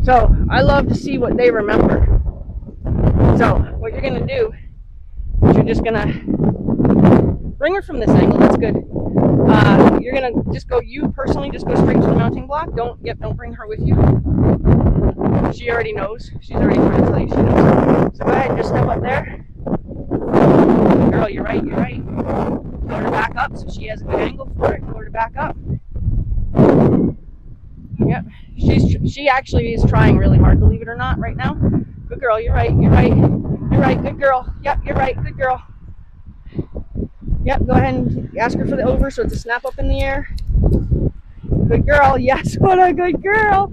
So I love to see what they remember. So what you're gonna do is you're just gonna bring her from this angle. That's good. You're gonna just go. You personally just go straight to the mounting block. Don't bring her with you. She already knows. She's already trying to tell you she knows. So go ahead and just step up there. Girl, you're right. You're right. Go her back up so she has a good angle for it. Go her back up. Yep. She actually is trying really hard, believe it or not, right now. Good girl. You're right. You're right. You're right. Good girl. Yep. You're right. Good girl. Yep. Go ahead and ask her for the over so it's a snap up in the air. Good girl. Yes. What a good girl.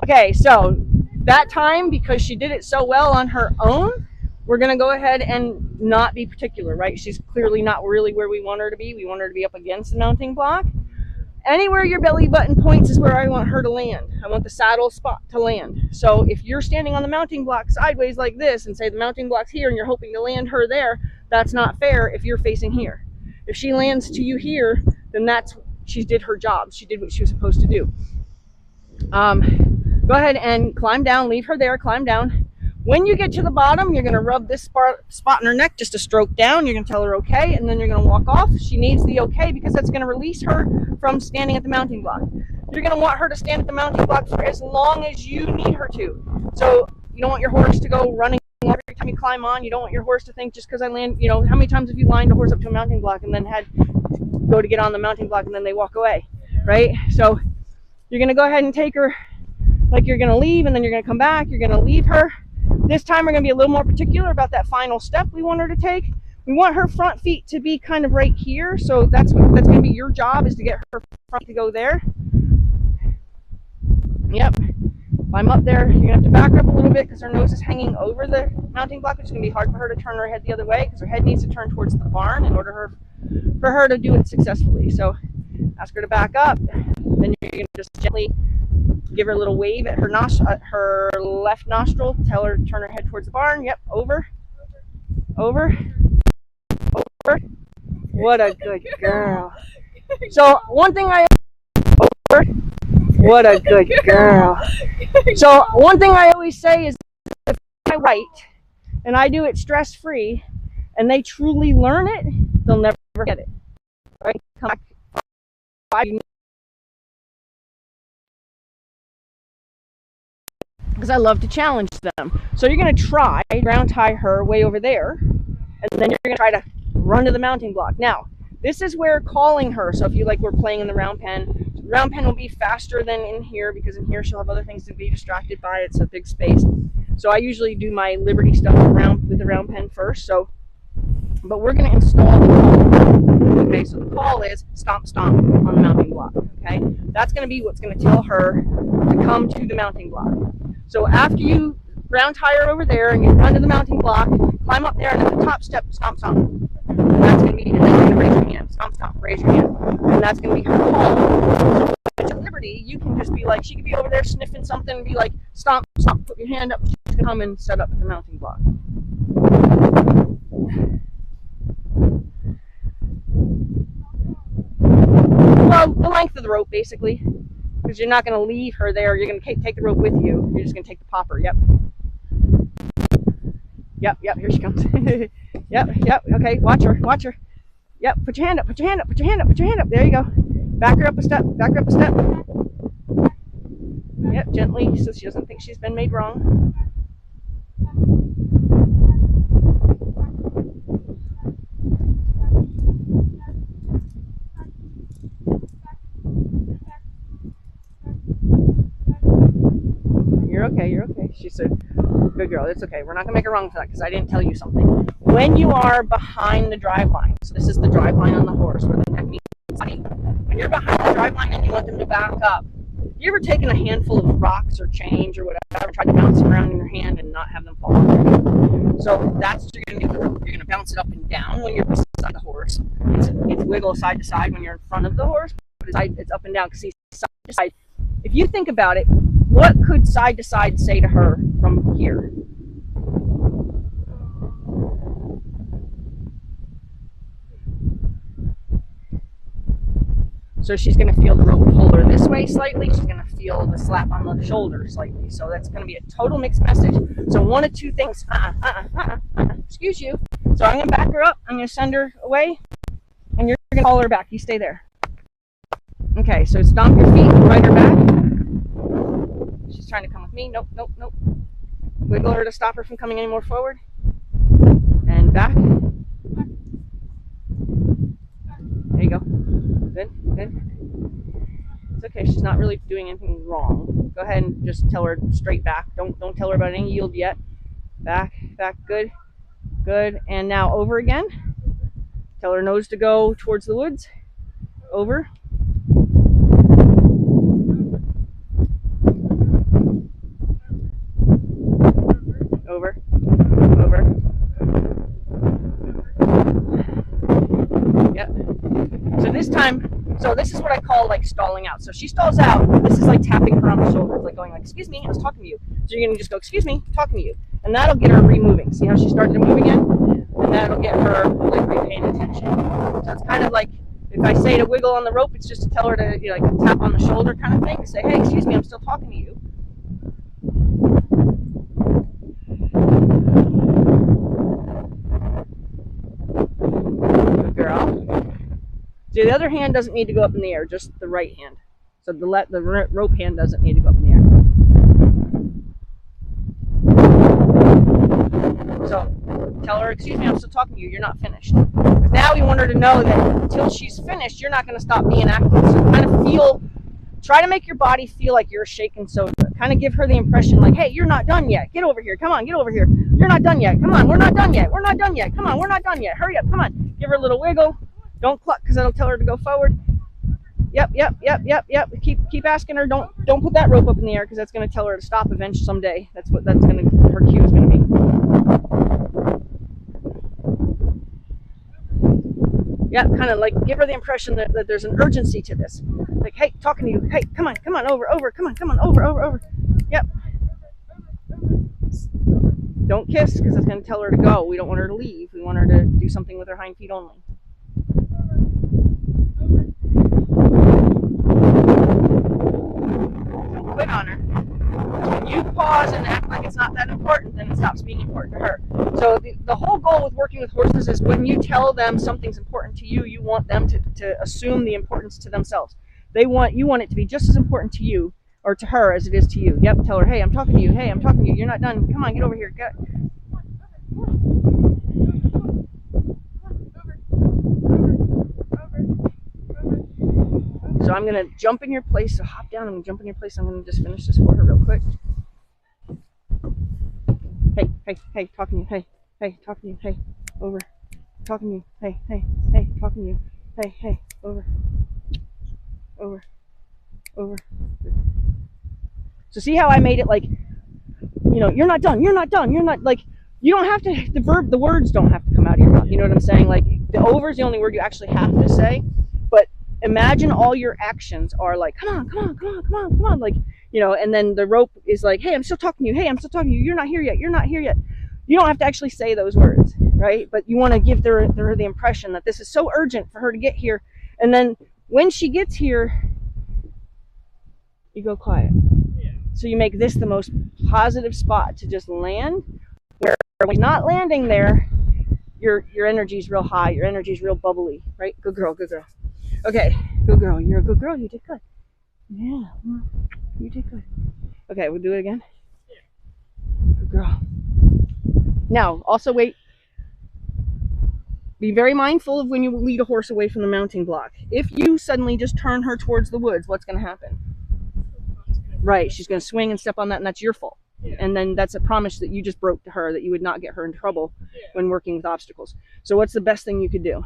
Okay. So that time, because she did it so well on her own, we're going to go ahead and not be particular, right? She's clearly not really where we want her to be. We want her to be up against the mounting block. Anywhere your belly button points is where I want her to land. I want the saddle spot to land. So if you're standing on the mounting block sideways like this and say the mounting block's here and you're hoping to land her there, that's not fair if you're facing here. If she lands to you here, then she did her job. She did what she was supposed to do. Go ahead and climb down, leave her there, climb down. When you get to the bottom, you're going to rub this spot in her neck, just a stroke down. You're going to tell her okay, and then you're going to walk off. She needs the okay because that's going to release her from standing at the mounting block. You're going to want her to stand at the mounting block for as long as you need her to. So you don't want your horse to go running every time you climb on. You don't want your horse to think just because I land, how many times have you lined a horse up to a mounting block and then had to go to get on the mounting block and then they walk away, right? So you're going to go ahead and take her like you're going to leave, and then you're going to come back. You're going to leave her. This time we're going to be a little more particular about that final step we want her to take. We want her front feet to be kind of right here. So that's going to be your job, is to get her front to go there. Yep. Climb up there. You're going to have to back her up a little bit because her nose is hanging over the mounting block, which is going to be hard for her to turn her head the other way because her head needs to turn towards the barn in order for her to do it successfully. So ask her to back up. Then you're going to just gently give her a little wave at her left nostril. Tell her to turn her head towards the barn. Yep, over. Over. Over. What a good girl. So one thing over. What a good girl. So one thing I always say is, if I write and I do it stress-free and they truly learn it, they'll never forget it. Right? Come back 5 minutes. Because I love to challenge them. So you're going to try ground tie her way over there, and then you're going to try to run to the mounting block. Now, this is where calling her, so if you we're playing in the round pen, the round pen will be faster than in here, because in here she'll have other things to be distracted by. It's a big space. So I usually do my Liberty stuff with the round pen first. But we're going to install the call. Okay, so the call is stomp, stomp on the mounting block. Okay, that's going to be what's going to tell her to come to the mounting block. So after you ground tie her over there and you run to the mounting block, climb up there, and at the top step, stomp, stomp. And that's going to be, and then you're going to raise your hand, stomp, stomp, raise your hand. And that's going to be her call. So at Liberty, you can just be like, she could be over there sniffing something and be like, stomp, stomp, put your hand up. She's going to come and set up at the mounting block. Well, the length of the rope, basically. Because you're not going to leave her there. You're going to take the rope with you. You're just going to take the popper. Yep. Yep, here she comes. Yep, okay, watch her. Yep, put your hand up. There you go. Back her up a step. Yep, gently, so she doesn't think she's been made wrong. You're okay. She's a good girl. It's okay. We're not going to make her wrong for that because I didn't tell you something. When you are behind the drive line, so this is the drive line on the horse where the neck meets the body. When you're behind the drive line and you want them to back up, you ever taken a handful of rocks or change or whatever and tried to bounce it around in your hand and not have them fall off? So that's what you're going to do. You're going to bounce it up and down when you're beside the horse. It's wiggle side to side when you're in front of the horse, but it's up and down because he's side to side. If you think about it, what could side to side say to her from here? So she's going to feel the rope pull her this way slightly. She's going to feel the slap on the shoulder slightly. So that's going to be a total mixed message. So one of two things. Excuse you. So I'm going to back her up. I'm going to send her away. And you're going to call her back. You stay there. Okay, so stomp your feet. Ride her back. She's trying to come with me. Nope, nope, nope. Wiggle her to stop her from coming any more forward. And back. There you go. Good, good. It's okay. She's not really doing anything wrong. Go ahead and just tell her straight back. Don't tell her about any yield yet. Back, back. Good, good. And now over again. Tell her nose to go towards the woods. Over. Over. Over. Yep. So this time, so this is what I call like stalling out. So she stalls out. This is like tapping her on the shoulder. It's like going like, excuse me, I was talking to you. So you're going to just go, excuse me, talking to you. And that'll get her re-moving. See how she started to move again? And that'll get her like paying attention. So it's kind of like, if I say to wiggle on the rope, it's just to tell her to, you know, like tap on the shoulder kind of thing. Say, hey, excuse me, I'm still talking to you. Good girl. So the other hand doesn't need to go up in the air, just the right hand. So the rope hand doesn't need to go up in the air. So tell her, excuse me, I'm still talking to you. You're not finished. But now we want her to know that until she's finished, you're not going to stop being active. So kind of try to make your body feel like you're a shaken soda. Kind of give her the impression like, hey, you're not done yet. Get over here. Come on, get over here. You're not done yet. Come on, we're not done yet. We're not done yet. Come on, we're not done yet. Hurry up. Come on. Give her a little wiggle. Don't cluck because that'll tell her to go forward. Yep, yep, yep, yep, yep. Keep asking her. Don't put that rope up in the air because that's going to tell her to stop eventually someday. Her cue is going to be. Yeah, kind of like give her the impression that there's an urgency to this. Like, hey, talking to you. Hey, come on, over. Come on, over. Yep. Don't kiss because that's going to tell her to go. We don't want her to leave. We want her to do something with her hind feet only. Don't quit on her. When you pause and act like it's not that important, then it stops being important to her. So the whole goal with working with horses is when you tell them something's important to you, you want them to assume the importance to themselves. You want it to be just as important to you or to her as it is to you. Yep, tell her, hey, I'm talking to you. Hey, I'm talking to you. You're not done. Come on, get over here. Get. So I'm going to jump in your place. So hop down and jump in your place. I'm going to just finish this for her real quick. Hey, talking to you. Hey, talking to you. Hey, over. Talking to you. Hey, talking to you. Hey, over. So see how I made it like, you know, you're not done. You're not like, you don't have to, the words don't have to come out of your mouth. You know what I'm saying? Like the over is the only word you actually have to say. But imagine all your actions are like, come on. Like, you know, and then the rope is like, hey, I'm still talking to you. Hey, I'm still talking to you. You're not here yet. You don't have to actually say those words, right? But you want to give her the impression that this is so urgent for her to get here. And then when she gets here, you go quiet. Yeah. So you make this the most positive spot to just land. Where when you're not landing there, your energy's real high. Your energy's real bubbly, right? Good girl. Okay, good girl. You're a good girl. You did good. Yeah, you did good. Okay, we'll do it again. Good girl. Now, also wait. Be very mindful of when you lead a horse away from the mounting block. If you suddenly just turn her towards the woods, what's going to happen? Right, she's going to swing and step on that, and that's your fault. Yeah. And then that's a promise that you just broke to her, that you would not get her in trouble when working with obstacles. So what's the best thing you could do?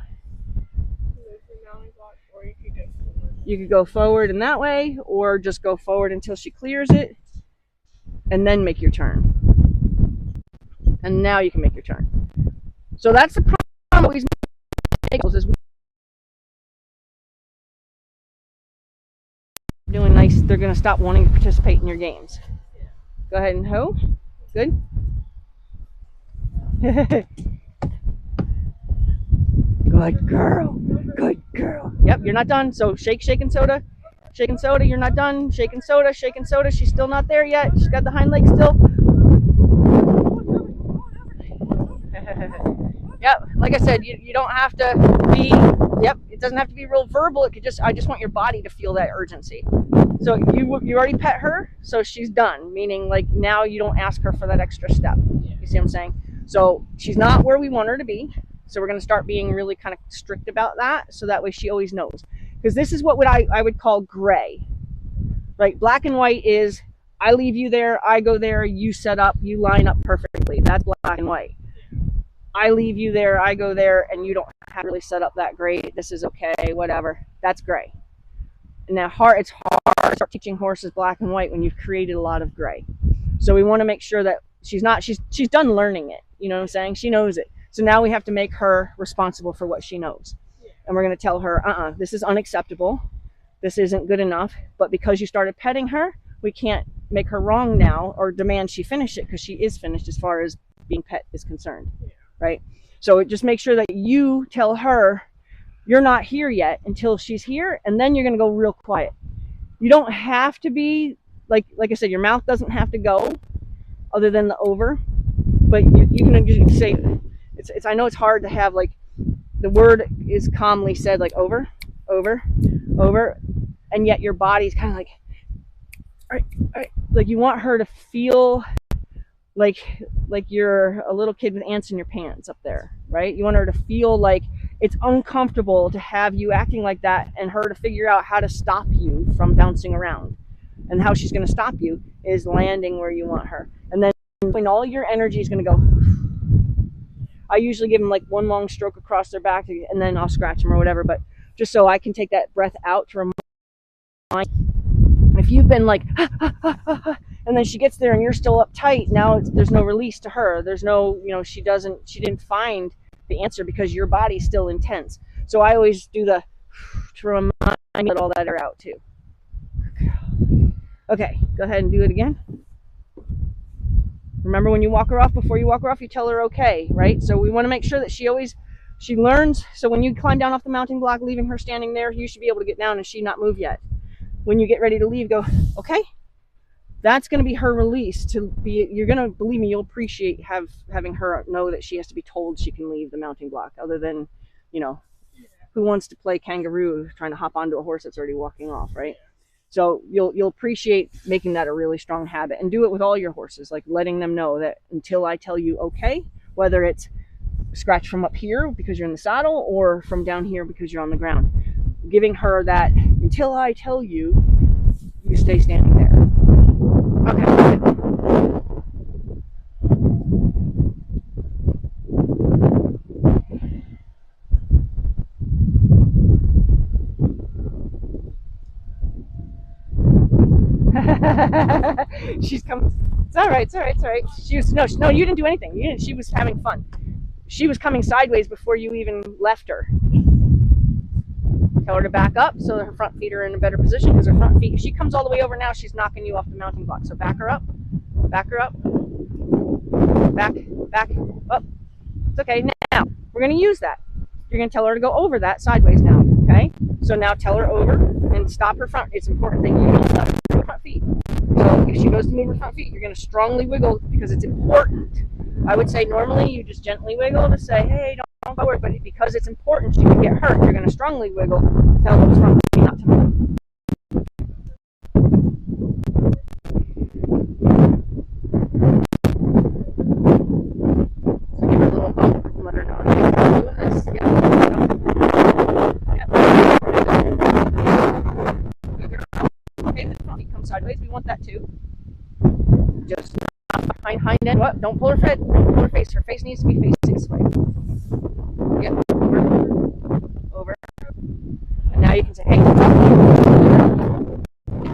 You could go forward in that way, or just go forward until she clears it, and then make your turn. And now you can make your turn. So that's the problem always makes is doing nice. They're they're going to stop wanting to participate in your games. Go ahead and hoe. Good. Good girl. Good girl. Yep, you're not done. So shake, shake, and soda. Shake and soda, you're not done. Shake and soda, shake and soda. She's still not there yet. She's got the hind leg still. Yep, like I said, you don't have to be, yep, it doesn't have to be real verbal. It could just, I just want your body to feel that urgency. So you already pet her, so she's done, meaning like now you don't ask her for that extra step. You see what I'm saying? So she's not where we want her to be. So we're going to start being really kind of strict about that, so that way she always knows. Because this is what I would call gray, right? Black and white is, I leave you there, I go there, you set up, you line up perfectly. That's black and white. I leave you there, I go there, and you don't have to really set up that great. This is okay, whatever. That's gray. And now it's hard to start teaching horses black and white when you've created a lot of gray. So we want to make sure that she's done learning it. You know what I'm saying? She knows it. So now we have to make her responsible for what she knows. And we're going to tell her, this is unacceptable. This isn't good enough. But because you started petting her, we can't make her wrong now or demand she finish it, because she is finished as far as being pet is concerned, right? So just make sure that you tell her you're not here yet until she's here, and then you're going to go real quiet. You don't have to be, like I said, your mouth doesn't have to go other than the over. But you can just say, I know it's hard to have, like, the word is calmly said, like over, over, over, and yet your body's kind of like, all right, like you want her to feel like you're a little kid with ants in your pants up there, right? You want her to feel like it's uncomfortable to have you acting like that, and her to figure out how to stop you from bouncing around. And how she's going to stop you is landing where you want her. And then when all your energy is going to go, I usually give them like one long stroke across their back, and then I'll scratch them or whatever, but just so I can take that breath out to remind. If you've been like, and then she gets there and you're still uptight, now there's no release to her. There's no, she didn't find the answer because your body's still intense. So I always do the, to remind me let all that air out too. Okay, go ahead and do it again. Remember, when you walk her off, before you walk her off, you tell her okay, right? So we want to make sure that she learns. So when you climb down off the mounting block, leaving her standing there, you should be able to get down and she not move yet. When you get ready to leave, go, okay. That's going to be her release to be, you're going to, believe me, you'll appreciate having her know that she has to be told she can leave the mounting block, other than, who wants to play kangaroo trying to hop onto a horse that's already walking off, right? So you'll appreciate making that a really strong habit, and do it with all your horses, like letting them know that until I tell you okay, whether it's scratch from up here because you're in the saddle or from down here because you're on the ground, giving her that until I tell you, you stay standing there. Okay. She's coming. It's all right. It's all right. It's all right. She was no. You didn't do anything. You didn't. She was having fun. She was coming sideways before you even left her. Tell her to back up so that her front feet are in a better position, because her front feet, if she comes all the way over now, she's knocking you off the mounting block. So back her up. Back her up. Back up. It's okay. Now we're going to use that. You're going to tell her to go over that sideways now. Okay. So now tell her over and stop her front. It's important that you don't stop her front feet. So if she goes to move her front feet, you're going to strongly wiggle, because it's important. I would say normally you just gently wiggle to say, hey, don't go forward, but because it's important, she can get hurt. You're going to strongly wiggle, tell those front feet not to move. So give her a little bump and let her know. I'm doing this. Okay, the front feet come sideways. We want that too. Just hind end. What? Don't pull her head. Don't pull her face. Her face needs to be facing this way. Yep. Over. And now you can say, hey.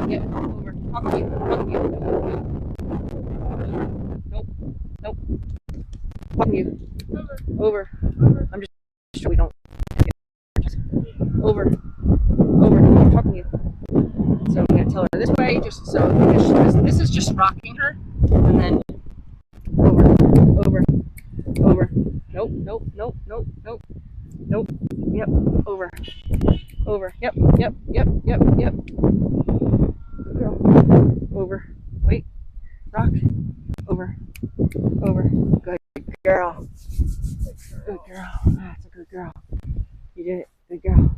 Get over. Talk to you. Nope. Talk to you. Over. I'm just sure we don't. Over. Talking to you. So I'm going to tell her this way, just so this is just rocking her, and then over, over. Nope, nope, nope, nope, nope, nope. Yep, over, yep, yep, yep, yep, yep. Good girl. Over. Wait. Rock. Over. Good girl. Good girl. That's a good girl. You did it. Good girl.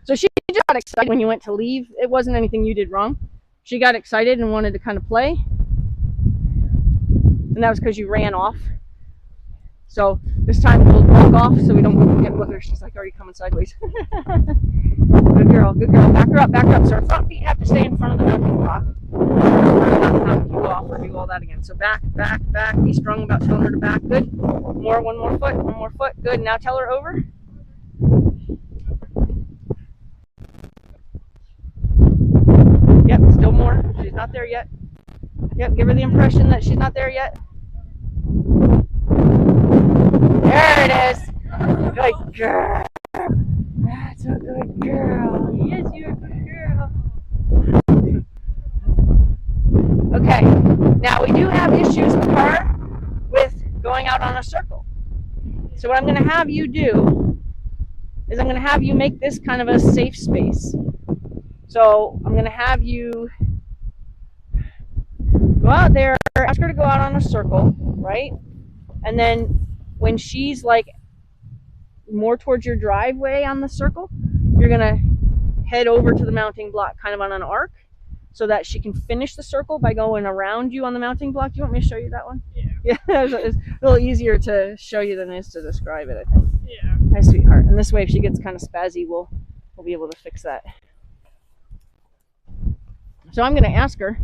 So she just got excited when you went to leave. It wasn't anything you did wrong. She got excited and wanted to kind of play. And that was because you ran off. So this time we'll walk off so we don't get with her. She's like already coming sideways. Good girl, good girl. Back her up. So her front feet have to stay in front of the mounting block. Not have to go off or do all that again. So back. Be strong about telling her to back. Good. One more foot. Good. Now tell her over. Yep, still more. She's not there yet. Yep, give her the impression that she's not there yet. There it is. Good girl. That's a good girl. Yes, you're a good girl. Okay, now we do have issues with her with going out on a circle. So what I'm going to have you do is I'm going to have you make this kind of a safe space. So I'm going to have you go out there, ask her to go out on a circle, right? And then when she's like more towards your driveway on the circle, you're going to head over to the mounting block kind of on an arc so that she can finish the circle by going around you on the mounting block. Do you want me to show you that one? Yeah. It's a little easier to show you than it is to describe it, I think. Yeah. Hi, sweetheart. And this way, if she gets kind of spazzy, we'll be able to fix that. So I'm going to ask her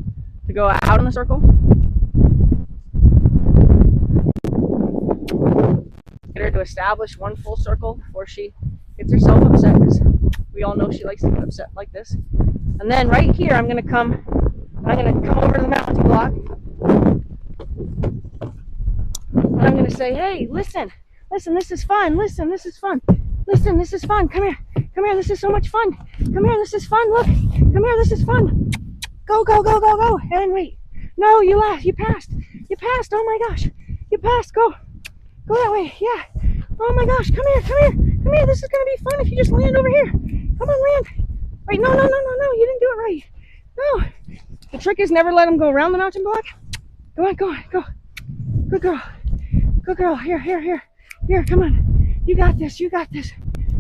to go out in the circle. Get her to establish one full circle before she gets herself upset, because we all know she likes to get upset like this. And then right here, I'm going to come over to the mounting block. And I'm going to say, hey, listen, this is fun. Listen, this is fun. Come here, this is so much fun. Come here, this is fun. Look, come here, this is fun. Go. And wait. No, you passed. Oh my gosh. You passed. Go that way. Yeah. Oh my gosh. Come here. This is going to be fun if you just land over here. Come on, land. Wait, no. You didn't do it right. No. The trick is never let them go around the mounting block. Go on. Good girl. Here, come on. You got this.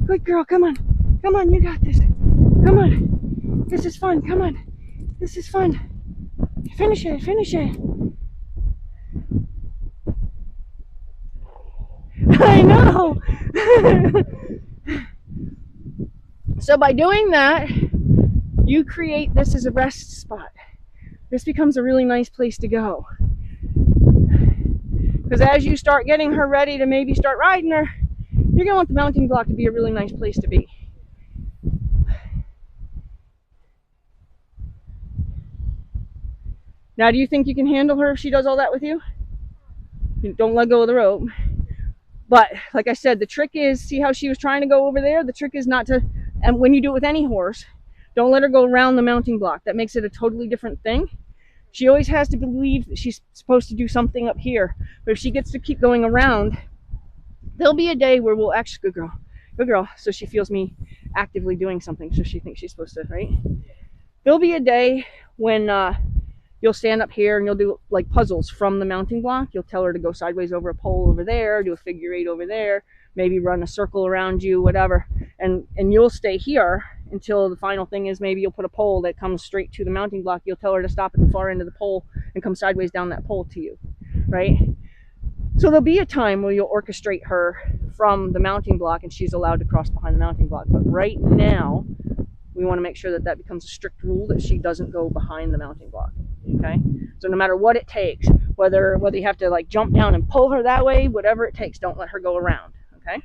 Good girl, come on. You got this. Come on. This is fun. Come on. This is fun. Finish it. I know. So by doing that, you create this as a rest spot. This becomes a really nice place to go. Because as you start getting her ready to maybe start riding her, you're going to want the mounting block to be a really nice place to be. Now, do you think you can handle her if she does all that with you? Don't let go of the rope. But like I said, the trick is, see how she was trying to go over there? The trick is not to, and when you do it with any horse, don't let her go around the mounting block. That makes it a totally different thing. She always has to believe that she's supposed to do something up here. But if she gets to keep going around, there'll be a day where we'll actually, good girl, so she feels me actively doing something, so she thinks she's supposed to, right? There'll be a day when you'll stand up here and you'll do like puzzles from the mounting block. You'll tell her to go sideways over a pole over there, do a figure 8 over there, maybe run a circle around you, whatever. And you'll stay here until the final thing is maybe you'll put a pole that comes straight to the mounting block. You'll tell her to stop at the far end of the pole and come sideways down that pole to you, right? So there'll be a time where you'll orchestrate her from the mounting block and she's allowed to cross behind the mounting block. But right now, we want to make sure that that becomes a strict rule, that she doesn't go behind the mounting block, okay? So no matter what it takes, whether you have to like jump down and pull her that way, whatever it takes, don't let her go around, okay?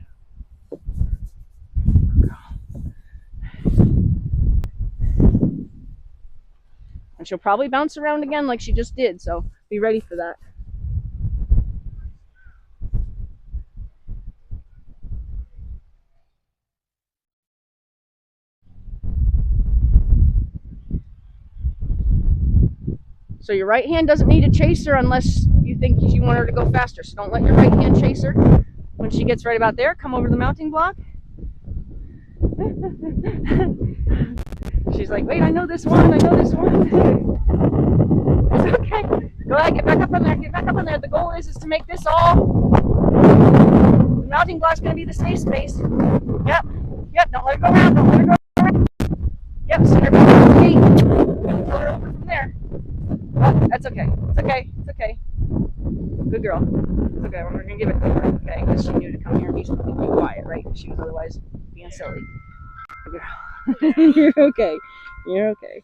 And she'll probably bounce around again like she just did, so be ready for that. So your right hand doesn't need to chase her unless you think you want her to go faster. So don't let your right hand chase her. When she gets right about there, come over the mounting block. She's like, wait, I know this one. I know this one. It's okay. Go ahead, get back up on there. Get back up on there. The goal is to make this all. The mounting block's going to be the safe space. Yep. Yep. Don't let it go around. Don't let it go around. Yep. Center back to the gate. Pull her over from there. Oh, that's okay. It's okay. It's okay. Good girl. It's okay. We're going to give it to her. Okay. Because she knew to come here and be quiet, right? She was otherwise being silly. Good girl. You're okay. You're okay.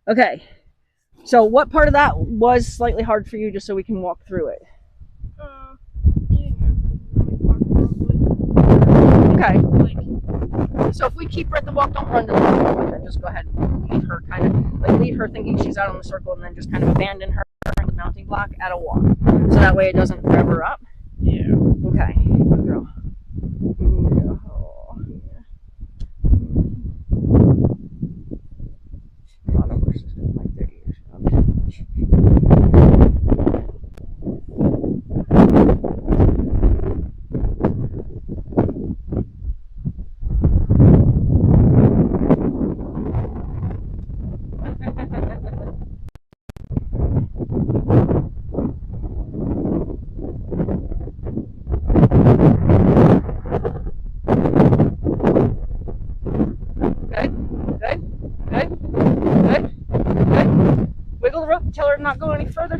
Okay. So what part of that was slightly hard for you, just so we can walk through it? Okay. So if we keep her at the walk, don't run to the walk, then just go ahead and leave her kind of, like leave her thinking she's out on the circle and then just kind of abandon her on the mounting block at a walk. So that way it doesn't rev her up. Yeah. Okay. Good girl. Oh, yeah. A lot of horses do like 30 years ago. Wiggle the rope, tell her to not go any further.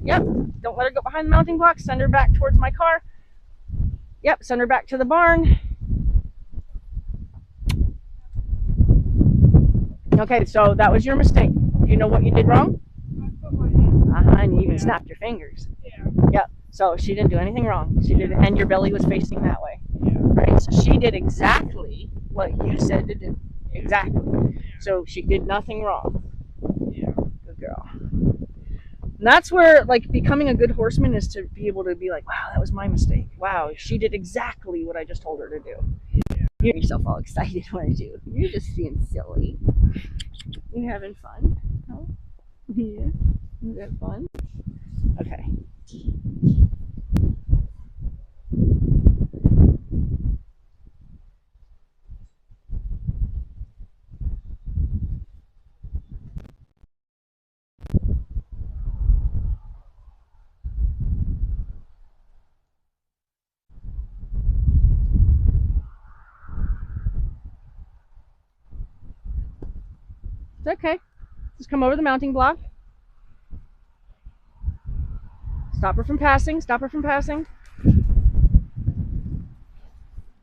Yep. Don't let her go behind the mounting block. Send her back towards my car. Yep. Send her back to the barn. Okay, so that was your mistake. Do you know what you did wrong? I put my hand. And you even snapped your fingers. Yeah. Yep. So she didn't do anything wrong. She did, and your belly was facing that way. Yeah. Right? So she did exactly what you said to do. Exactly. So she did nothing wrong. Yeah. Good girl. And that's where, like, becoming a good horseman is to be able to be like, wow, that was my mistake. Wow, she did exactly what I just told her to do. You get yourself all excited, weren't you? You're just being silly. You having fun? Oh, yeah. You have fun? Okay. It's okay. Just come over the mounting block. Stop her from passing. Stop her from passing.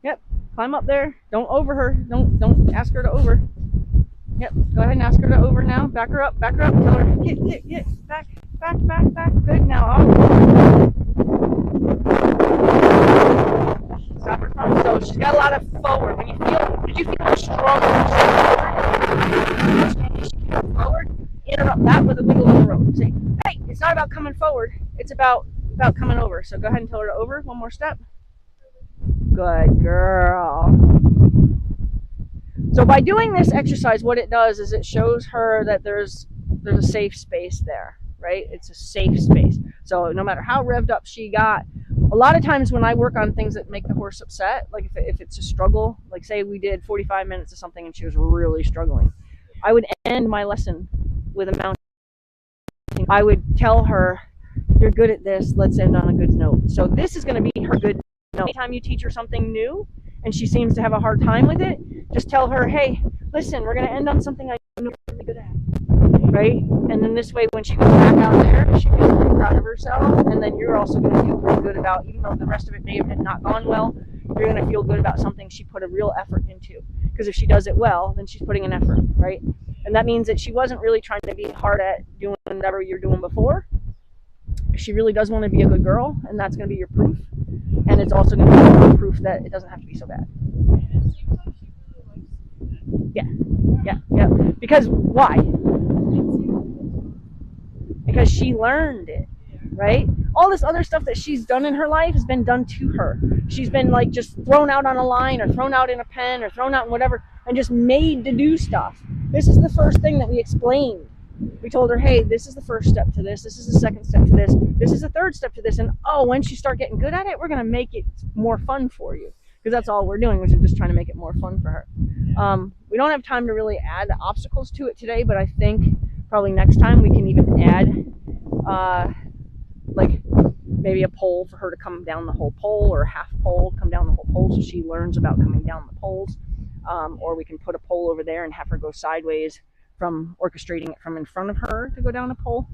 Yep. Climb up there. Don't over her. Don't ask her to over. Yep. Go ahead and ask her to over now. Back her up. Back her up. Tell her, get. Back. Good now. Stop her from. So she's got a lot of forward. When you feel, did you feel her strong forward? Interrupt that with a wiggle of the rope. Say, hey, it's not about coming forward. It's about coming over. So go ahead and tell her to over. One more step. Good girl. So by doing this exercise, what it does is it shows her that there's a safe space there, right? It's a safe space. So no matter how revved up she got, a lot of times when I work on things that make the horse upset, like if it's a struggle, like say we did 45 minutes of something and she was really struggling, I would end my lesson with a mounting. I would tell her, you're good at this, let's end on a good note. So this is going to be her good note. Anytime you teach her something new and she seems to have a hard time with it, just tell her, hey, listen, we're going to end on something I know you're really good at. Right? And then this way, when she goes back out there, she feels pretty proud of herself. And then you're also going to feel pretty good about, even though the rest of it may have not gone well, you're going to feel good about something she put a real effort into. Because if she does it well, then she's putting an effort, right? And that means that she wasn't really trying to be hard at doing whatever you're doing before. She really does want to be a good girl, and that's going to be your proof. And it's also going to be proof that it doesn't have to be so bad. Yeah. Because why? Because she learned it, right? All this other stuff that she's done in her life has been done to her. She's been like just thrown out on a line or thrown out in a pen or thrown out in whatever and just made to do stuff. this is the first thing that we explained. We told her, hey, this is the first step to this. This is the second step to this. This is the third step to this. And oh, once you start getting good at it, we're going to make it more fun for you. Because that's all we're doing, which is just trying to make it more fun for her. We don't have time to really add obstacles to it today, but I think probably next time we can even add like maybe a pole for her to come down the whole pole, or a half pole, come down the whole pole, so she learns about coming down the poles. Or we can put a pole over there and have her go sideways from orchestrating it from in front of her to go down a pole.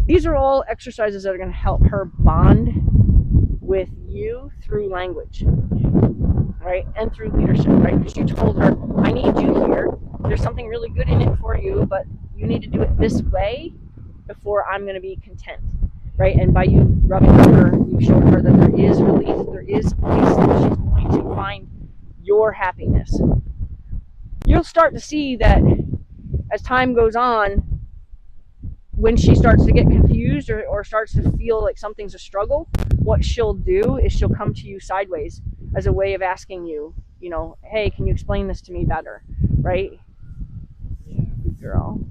These are all exercises that are going to help her bond with you through language, right? And through leadership, right? Because you told her, I need you here. There's something really good in it for you, but you need to do it this way before I'm going to be content, right? And by you rubbing her, you showed her that there is relief, there is peace, that she's going to find your happiness. You'll start to see that as time goes on, when she starts to get confused or starts to feel like something's a struggle, what she'll do is she'll come to you sideways as a way of asking you, you know, hey, can you explain this to me better, right? Good girl.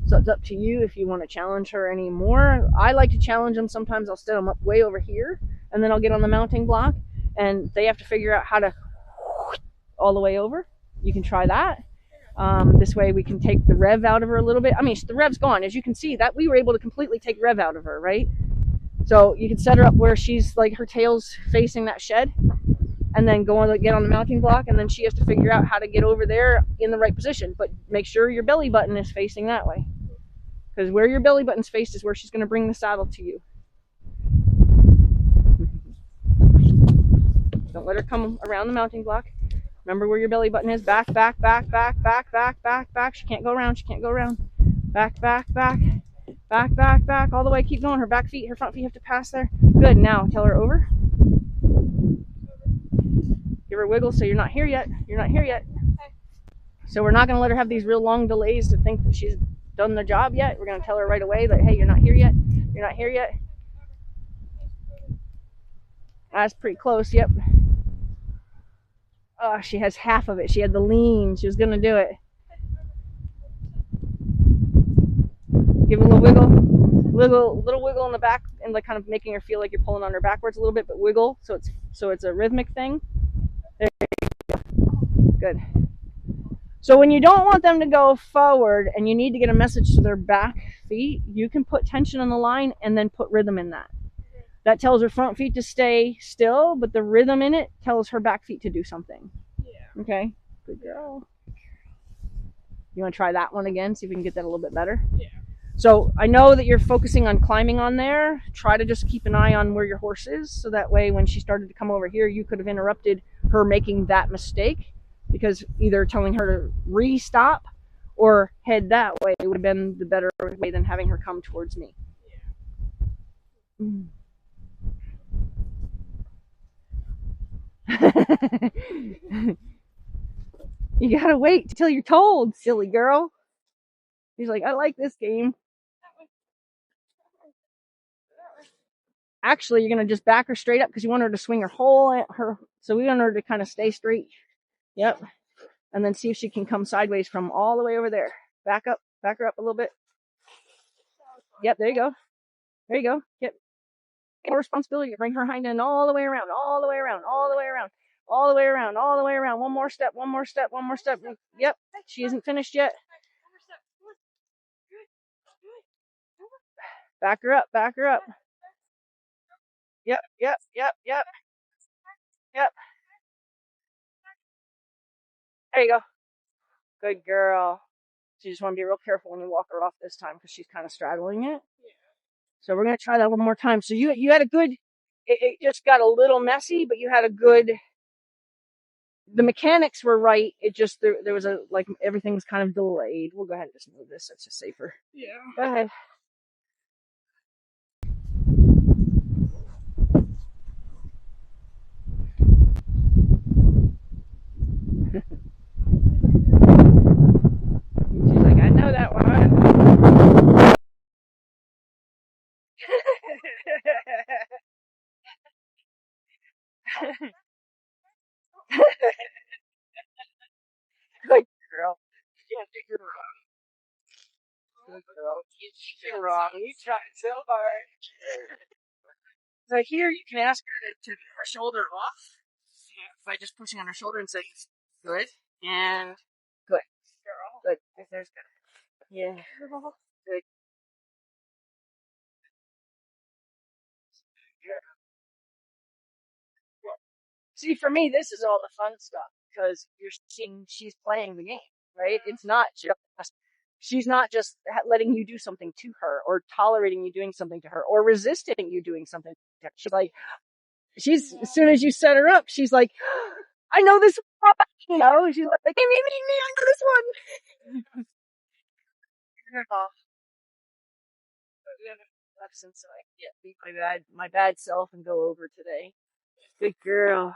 So it's up to you if you want to challenge her anymore. I like to challenge them. Sometimes I'll set them up way over here, and then I'll get on the mounting block, and they have to figure out how to all the way over. You can try that. This way we can take the rev out of her a little bit. I mean, the rev's gone. As you can see, that we were able to completely take rev out of her, right? So you can set her up where she's like, her tail's facing that shed, and then go on, get on the mounting block, and then she has to figure out how to get over there in the right position. But make sure your belly button is facing that way, because where your belly button's faced is where she's going to bring the saddle to you. Don't let her come around the mounting block. Remember where your belly button is. Back, back, back, back, back, back, back, back. She can't go around. She can't go around. Back, back, back, back, back, back. All the way. Keep going. Her back feet, her front feet have to pass there. Good. Now tell her over. Give her a wiggle. So you're not here yet. You're not here yet. So we're not going to let her have these real long delays to think that she's done the job yet. We're going to tell her right away that, hey, you're not here yet. You're not here yet. That's pretty close. Yep. Oh, she has half of it. She had the lean. She was going to do it. Give a little wiggle. Little wiggle in the back, and like kind of making her feel like you're pulling on her backwards a little bit, but wiggle so it's a rhythmic thing. There you go. Good. So when you don't want them to go forward and you need to get a message to their back feet, you can put tension on the line and then put rhythm in that. That tells her front feet to stay still, but the rhythm in it tells her back feet to do something. Yeah. Okay. Good girl. You want to try that one again? See if we can get that a little bit better? Yeah. So I know that you're focusing on climbing on there. Try to just keep an eye on where your horse is, so that way when she started to come over here, you could have interrupted her making that mistake, because either telling her to re-stop or head that way would have been the better way than having her come towards me. Yeah. You gotta wait till you're told, silly girl. He's like, I like this game. Actually, you're gonna just back her straight up because you want her to swing so we want her to kind of stay straight. Yep. And then see if she can come sideways from all the way over there. Back her up a little bit. Yep, there you go. There you go. Yep. More responsibility to bring her hind end all the way around, all the way around, all the way around, all the way around, all the way around. One more step, one more step, one more step. Yep, she isn't finished yet. Back her up, back her up. Yep, yep, yep, yep. Yep. There you go. Good girl. So you just want to be real careful when you walk her off this time, because she's kind of straddling it. Yeah. So we're going to try that one more time. So you had a good, it just got a little messy, but you had a good, the mechanics were right. It just, there was like, everything was kind of delayed. We'll go ahead and just move this. It's just safer. Yeah. Go ahead. She's like, I know that one. You're wrong. You tried so hard. So here you can ask her to get her shoulder off by just pushing on her shoulder and saying, good, and good. Good. There's good. Yeah. Good. See, for me, this is all the fun stuff because you're seeing she's playing the game, right? It's not just, she's not just letting you do something to her or tolerating you doing something to her or resisting you doing something to her. She's like, as soon as you set her up, she's like, I know this one. You know, she's like, me, I know this one. Absence, so I can't beat my bad self and go over today. Good girl.